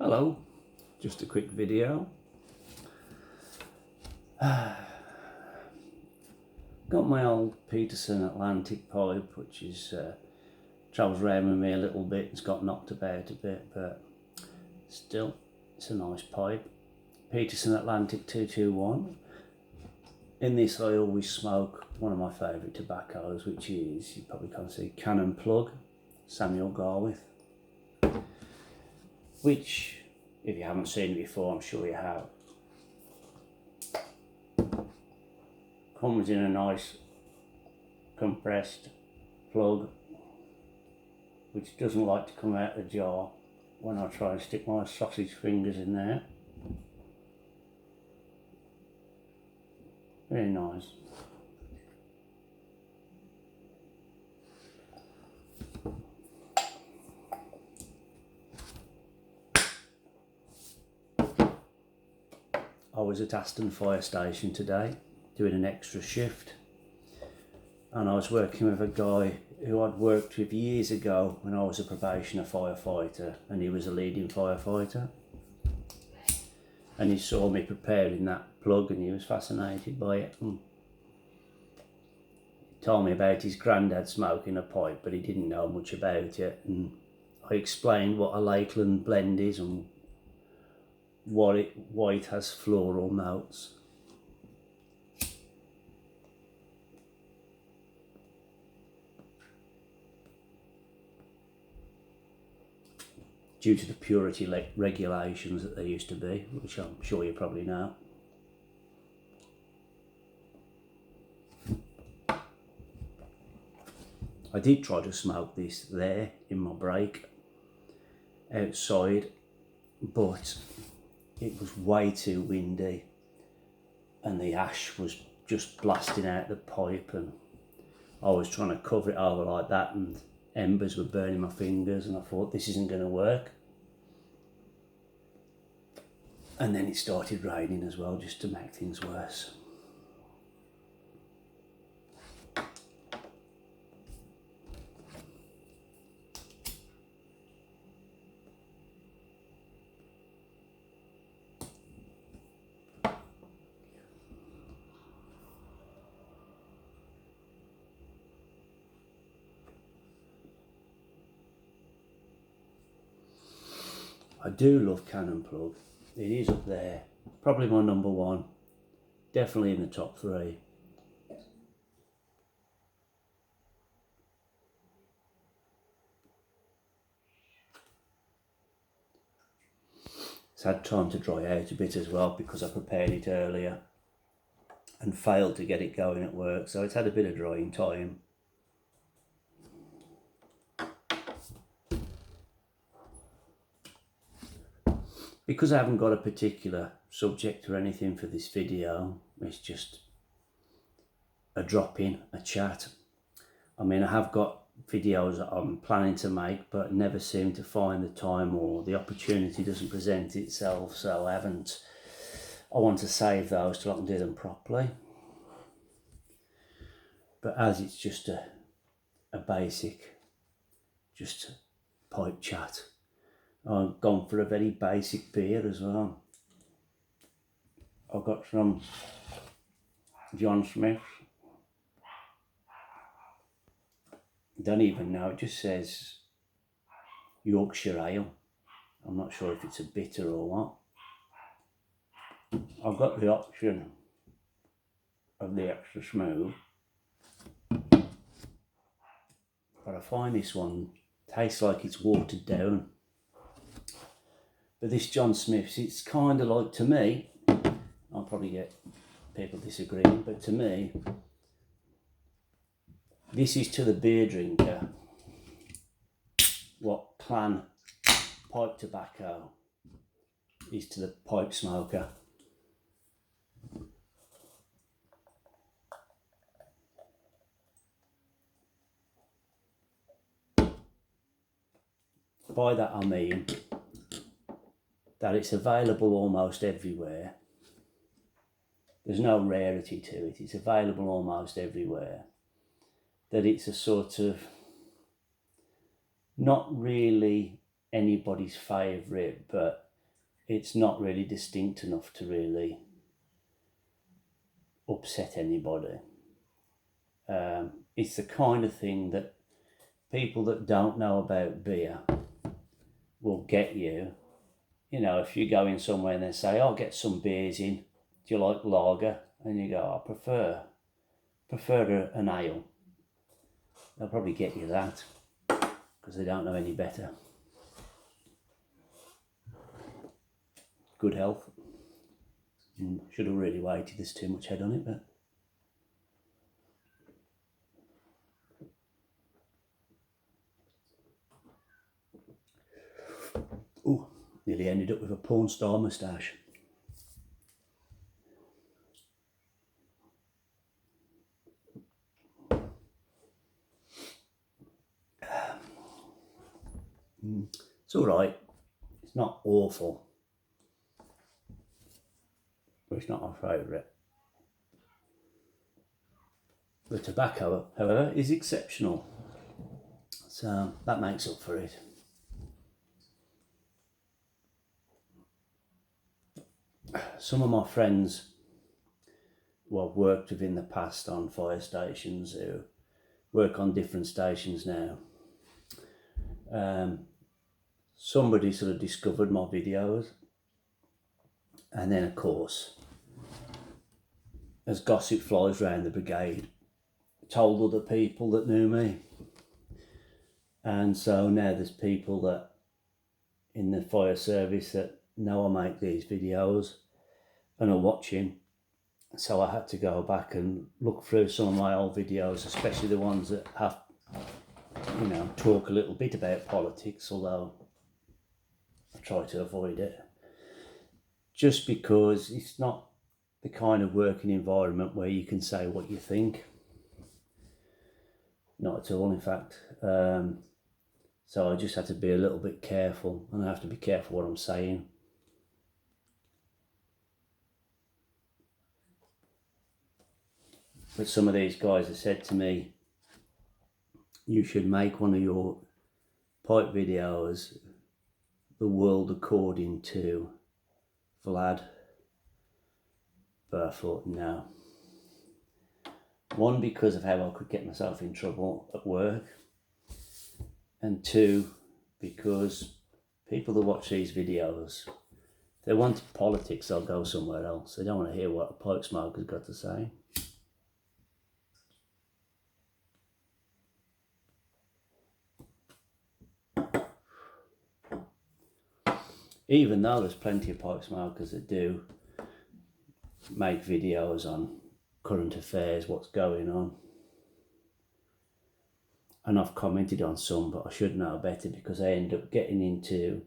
Hello, just a quick video. Got my old Peterson Atlantic pipe, which is travels around with me a little bit. It's got knocked about a bit, but still, it's a nice pipe. Peterson Atlantic 221. In this I always smoke one of my favourite tobaccos, which is, you probably can't see, Cannon Plug, Samuel Garwith. Which, if you haven't seen it before, I'm sure you have. Comes in a nice compressed plug, which doesn't like to come out of the jar when I try and stick my sausage fingers in there. Very nice. I was at Aston Fire Station today doing an extra shift, and I was working with a guy who I'd worked with years ago when I was a probationer firefighter, and he was a leading firefighter, and he saw me preparing that plug and he was fascinated by it. He told me about his granddad smoking a pipe, but he didn't know much about it, and I explained what a Lakeland blend is and why it has floral notes. Due to the purity regulations that there used to be, which I'm sure you probably know. I did try to smoke this there in my break outside, but it was way too windy and the ash was just blasting out the pipe, and I was trying to cover it over like that and embers were burning my fingers, and I thought this isn't going to work. And then it started raining as well, just to make things worse. I do love Cannon Plug. It is up there, probably my number one, definitely in the top 3. It's had time to dry out a bit as well because I prepared it earlier and failed to get it going at work, so it's had a bit of drying time. Because I haven't got a particular subject or anything for this video, it's just a drop in, a chat. I mean, I have got videos that I'm planning to make, but never seem to find the time, or the opportunity doesn't present itself, so I want to save those till I can do them properly. But as it's just a basic, just pipe chat, I've gone for a very basic beer as well. I've got some John Smith's. I don't even know, it just says Yorkshire Ale. I'm not sure if it's a bitter or what. I've got the option of the extra smooth, but I find this one tastes like it's watered down. But this John Smith's, it's kind of like, to me, I'll probably get people disagreeing, but to me, this is to the beer drinker what Clan pipe tobacco is to the pipe smoker. By that I mean that it's available almost everywhere. There's no rarity to it, it's available almost everywhere. That it's a sort of, not really anybody's favourite, but it's not really distinct enough to really upset anybody. It's the kind of thing that people that don't know about beer will get you. You know, if you go in somewhere and they say, "I'll get some beers in. Do you like lager?" And you go, "I prefer an ale." They'll probably get you that because they don't know any better. Good health. Should have really waited. There's too much head on it, but. Ooh, nearly ended up with a porn star moustache. It's all right. It's not awful, but it's not my favourite. The tobacco, however, is exceptional, so that makes up for it. Some of my friends who I've worked with in the past on fire stations, who work on different stations now, somebody sort of discovered my videos, and then of course, as gossip flies round the brigade, told other people that knew me. And so now there's people that in the fire service that know I make these videos and are watching. So I had to go back and look through some of my old videos, especially the ones that have, you know, talk a little bit about politics, although I try to avoid it. Just because it's not the kind of working environment where you can say what you think. Not at all, in fact. So I just had to be a little bit careful, and I have to be careful what I'm saying. But some of these guys have said to me, "You should make one of your pipe videos the world according to Vlad." But I thought, no. One, because of how I could get myself in trouble at work. And two, because people that watch these videos, if they want politics, they'll go somewhere else. They don't want to hear what a pipe smoker's got to say. Even though there's plenty of pipe smokers that do make videos on current affairs, what's going on. And I've commented on some, but I should know better because I end up getting into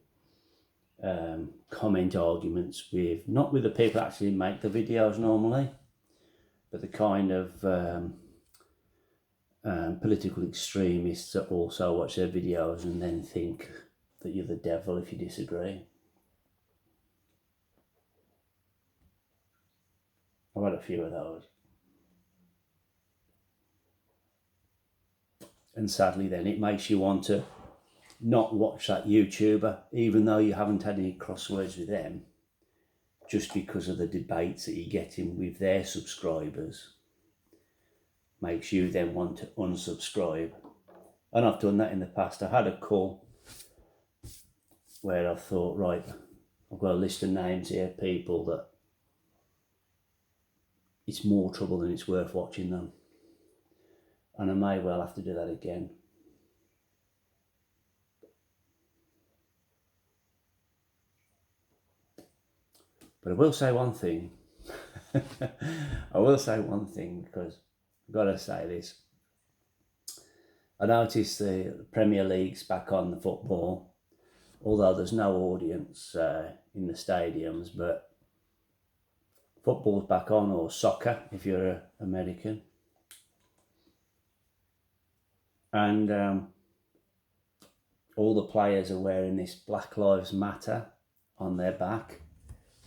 comment arguments with, not with the people that actually make the videos normally, but the kind of political extremists that also watch their videos and then think that you're the devil if you disagree. I've had a few of those. And sadly then it makes you want to not watch that YouTuber, even though you haven't had any crosswords with them, just because of the debates that you get in with their subscribers. Makes you then want to unsubscribe. And I've done that in the past. I had a call where I thought, right, I've got a list of names here, people that it's more trouble than it's worth watching them. And I may well have to do that again. But I will say one thing. I will say one thing because I've got to say this. I noticed the Premier League's back on the football, although there's no audience in the stadiums, but football's back on, or soccer if you're an American. And all the players are wearing this Black Lives Matter on their back,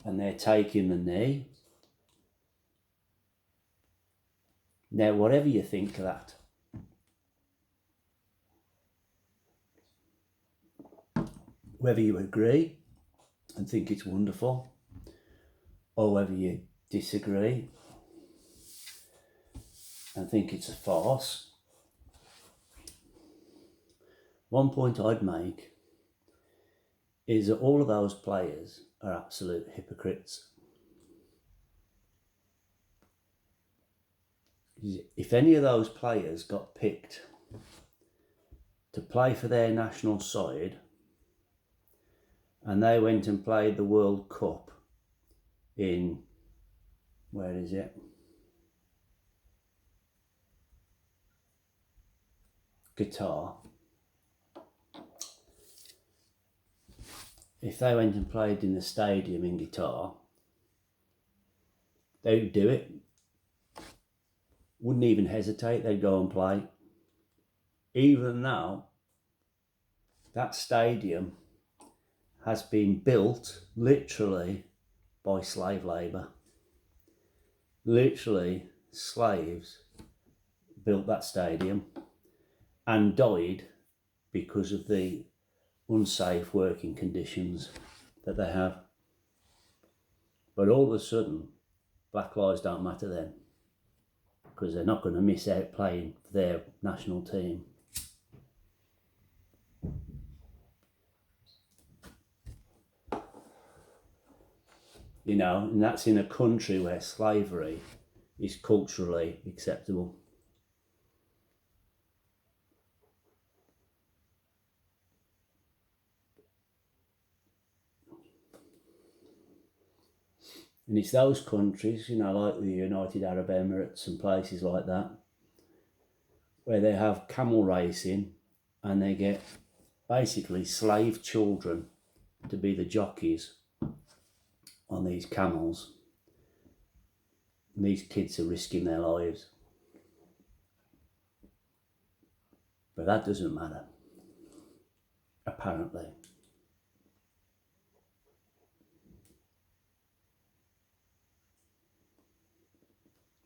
and they're taking the knee. Now, whatever you think of that, whether you agree and think it's wonderful, or whether you disagree and think it's a farce. One point I'd make is that all of those players are absolute hypocrites. If any of those players got picked to play for their national side and they went and played the World Cup in, where is it? Qatar. If they went and played in the stadium in Qatar, they would do it. Wouldn't even hesitate, they'd go and play. Even though that stadium has been built literally by slave labour. Literally, slaves built that stadium and died because of the unsafe working conditions that they have. But all of a sudden, black lives don't matter then, because they're not going to miss out playing for their national team. You know, and that's in a country where slavery is culturally acceptable. And it's those countries, you know, like the United Arab Emirates and places like that, where they have camel racing and they get basically slave children to be the jockeys on these camels. And these kids are risking their lives. But that doesn't matter, apparently.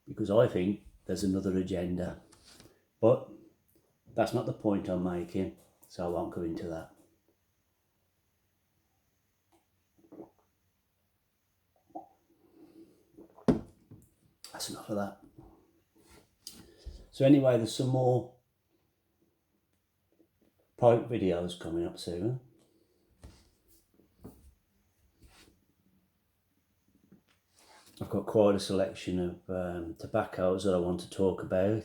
Because I think there's another agenda. But that's not the point I'm making, so I won't go into that. That's enough of that. So anyway, there's some more pipe videos coming up soon. I've got quite a selection of tobaccos that I want to talk about,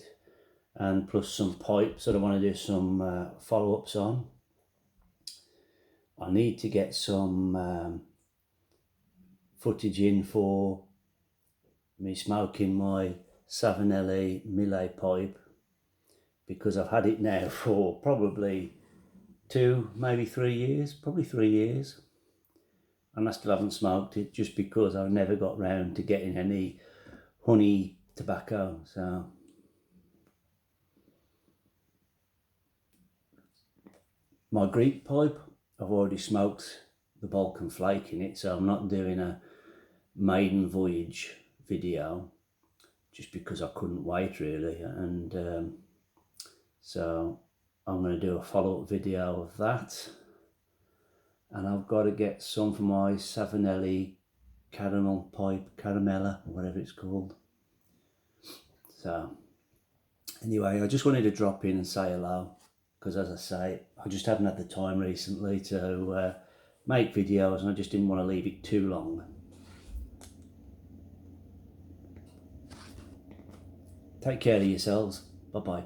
and plus some pipes that I want to do some follow-ups on. I need to get some footage in for me smoking my Savinelli Millet pipe, because I've had it now for probably 2, maybe 3 years, probably 3 years. And I still haven't smoked it, just because I've never got round to getting any honey tobacco. So my Greek pipe, I've already smoked the Balkan Flake in it, so I'm not doing a maiden voyage video, just because I couldn't wait really. And so I'm going to do a follow-up video of that. And I've got to get some for my Savinelli caramel pipe, caramella, or whatever it's called. So anyway, I just wanted to drop in and say hello, because as I say, I just haven't had the time recently to make videos, and I just didn't want to leave it too long. Take care of yourselves. Bye bye.